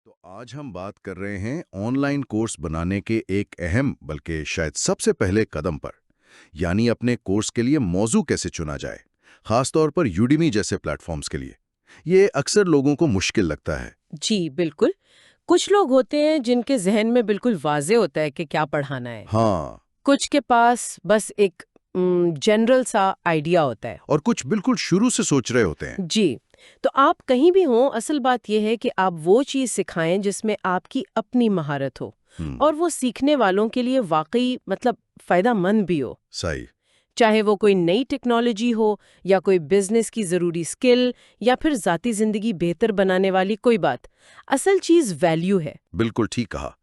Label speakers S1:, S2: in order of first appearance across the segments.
S1: तो आज हम बात कर रहे हैं ऑनलाइन कोर्स बनाने के एक अहम बल्कि शायद सबसे पहले कदम पर, यानी अपने कोर्स के लिए मौजू कैसे चुना जाए, खासतौर पर यूडीमी जैसे प्लेटफॉर्म्स के लिए। ये अक्सर लोगों को मुश्किल लगता है।
S2: जी बिल्कुल। कुछ लोग होते हैं जिनके जहन में बिल्कुल वाज़ेह होता है कि क्या पढ़ाना है।
S1: हाँ,
S2: कुछ के पास बस एक जनरल सा आइडिया होता है।
S1: और कुछ बिल्कुल शुरू से सोच रहे होते हैं।
S2: जी, तो आप कहीं भी हों, असल बात यह है कि आप वो चीज़ सिखाएं जिसमें आपकी अपनी महारत हो
S1: हम्म,
S2: और वो सीखने वालों के लिए वाकई फ़ायदेमंद भी हो।
S1: सही।
S2: चाहे वो कोई नई टेक्नोलॉजी हो या कोई बिजनेस की ज़रूरी स्किल या फिर ज़ाती ज़िंदगी बेहतर बनाने वाली कोई बात। असल चीज़ वैल्यू है।
S1: बिल्कुल ठीक कहा।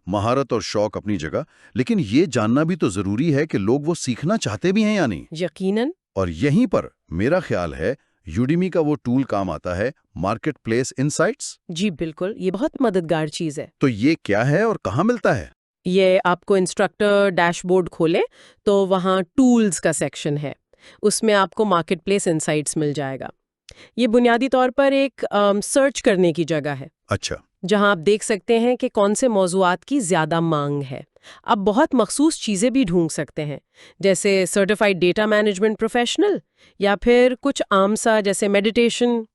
S1: महारत और शौक अपनी जगह, लेकिन ये जानना भी तो जरूरी है कि लोग वो सीखना चाहते भी हैं या नहीं।
S2: यकीनन।
S1: और यहीं पर मेरा ख्याल है यूडीमी का वो टूल काम आता है, मार्केट प्लेस इनसाइट्स।
S2: जी बिल्कुल, ये बहुत मददगार चीज़ है।
S1: तो ये क्या है और कहाँ मिलता है?
S2: ये आपको इंस्ट्रक्टर डैशबोर्ड खोले तो वहाँ टूल्स का सेक्शन है। उसमें आपको मार्केट प्लेस इनसाइट्स मिल जाएगा। ये बुनियादी तौर पर एक सर्च करने की जगह है,
S1: अच्छा।
S2: जहाँ आप देख सकते हैं कि कौन से मौज़ूआत की ज़्यादा मांग है। आप बहुत मखसूस चीज़ें भी ढूंढ सकते हैं, जैसे सर्टिफाइड डेटा मैनेजमेंट प्रोफेशनल या फिर कुछ आम सा जैसे मेडिटेशन।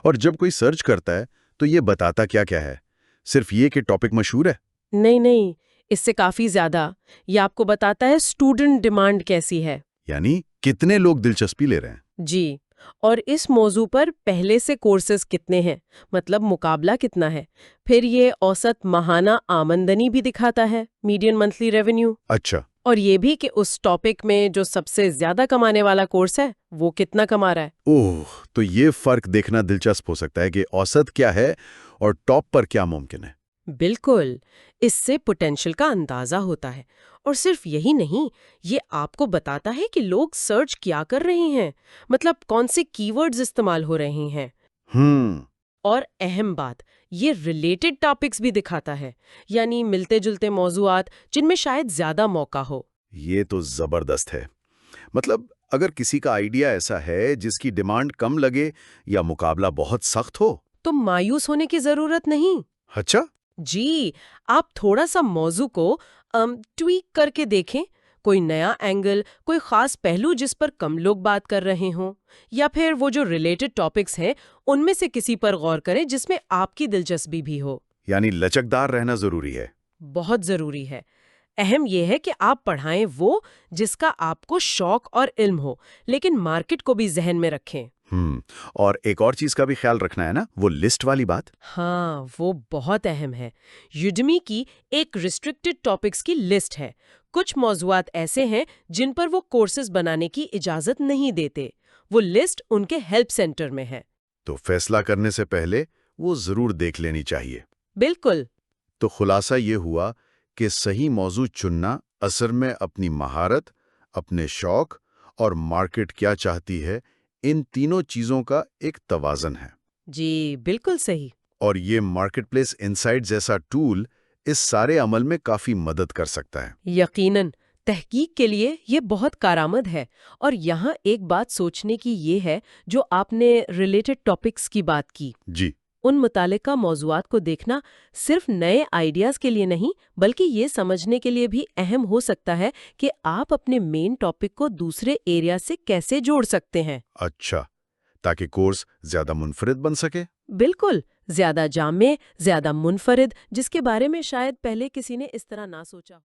S1: और जब कोई सर्च करता है तो ये बताता क्या क्या है? सिर्फ ये कि टॉपिक मशहूर है?
S2: नहीं नहीं, इससे काफ़ी ज़्यादा। ये आपको बताता है स्टूडेंट डिमांड कैसी है।
S1: यानी कितने लोग दिलचस्पी ले रहे हैं?
S2: जी, और इस मौजू पर पहले से कोर्सेज कितने हैं, मतलब मुकाबला कितना है। फिर ये औसत माहाना आमदनी भी दिखाता है, मीडियन मंथली रेवेन्यू।
S1: अच्छा।
S2: और ये भी कि उस टॉपिक में जो सबसे ज्यादा कमाने वाला कोर्स है वो कितना कमा रहा है।
S1: ओह, तो ये फर्क देखना दिलचस्प हो सकता है कि औसत क्या है और टॉप पर क्या मुमकिन है।
S2: बिल्कुल, इससे पोटेंशियल का अंदाजा होता है। और सिर्फ यही नहीं, ये आपको बताता है कि लोग सर्च क्या कर रहे हैं, मतलब कौन से कीवर्ड्स इस्तेमाल हो रहे हैं।
S1: हम्म।
S2: और अहम बात, ये रिलेटेड टॉपिक्स भी दिखाता है, यानी मिलते जुलते मौजूआत जिनमें शायद ज्यादा मौका हो।
S1: ये तो जबरदस्त है। मतलब अगर किसी का आइडिया ऐसा है जिसकी डिमांड कम लगे या मुकाबला बहुत सख्त हो।
S2: तो मायूस होने की जरूरत नहीं।
S1: अच्छा।
S2: जी, आप थोड़ा सा मौजू को ट्वीक करके देखें। कोई नया एंगल, कोई खास पहलू जिस पर कम लोग बात कर रहे हों, या फिर वो जो रिलेटेड टॉपिक्स हैं उनमें से किसी पर गौर करें जिसमें आपकी दिलचस्पी भी हो।
S1: यानी लचकदार रहना जरूरी है।
S2: बहुत जरूरी है। अहम यह है कि आप पढ़ाएं वो जिसका आपको शौक और इल्म हो, लेकिन मार्केट को भी जहन में रखें।
S1: हम्म। और एक और चीज का भी ख्याल रखना है ना, वो लिस्ट वाली बात।
S2: हाँ, वो बहुत अहम है। यूडमी की एक रिस्ट्रिक्टेड टॉपिक्स की लिस्ट है। कुछ मौजूआत ऐसे हैं जिन पर वो कोर्सेज बनाने की इजाजत नहीं देते। वो लिस्ट उनके हेल्प सेंटर में है।
S1: तो फैसला करने से पहले वो जरूर देख लेनी चाहिए।
S2: बिल्कुल।
S1: तो खुलासा ये हुआ कि सही मौजू चुनना असल में अपनी महारत, अपने शौक और मार्केट क्या चाहती है, इन तीनों चीजों का एक तवाज़न है।
S2: जी बिल्कुल सही।
S1: और ये मार्केटप्लेस इनसाइट जैसा टूल इस सारे अमल में काफी मदद कर सकता है।
S2: यकीनन, तहकीक के लिए ये बहुत कारआमद है। और यहाँ एक बात सोचने की ये है, जो आपने रिलेटेड टॉपिक्स की बात की,
S1: जी।
S2: उन मुतालिका मौज़ूआत को देखना सिर्फ नए आइडियाज़ के लिए नहीं, बल्कि ये समझने के लिए भी अहम हो सकता है कि आप अपने मेन टॉपिक को दूसरे एरिया से कैसे जोड़ सकते हैं।
S1: अच्छा, ताकि कोर्स ज्यादा मुनफरिद बन सके।
S2: बिल्कुल, ज़्यादा जामे, ज़्यादा मुनफरिद, जिसके बारे में शायद पहले किसी ने इस तरह ना सोचा।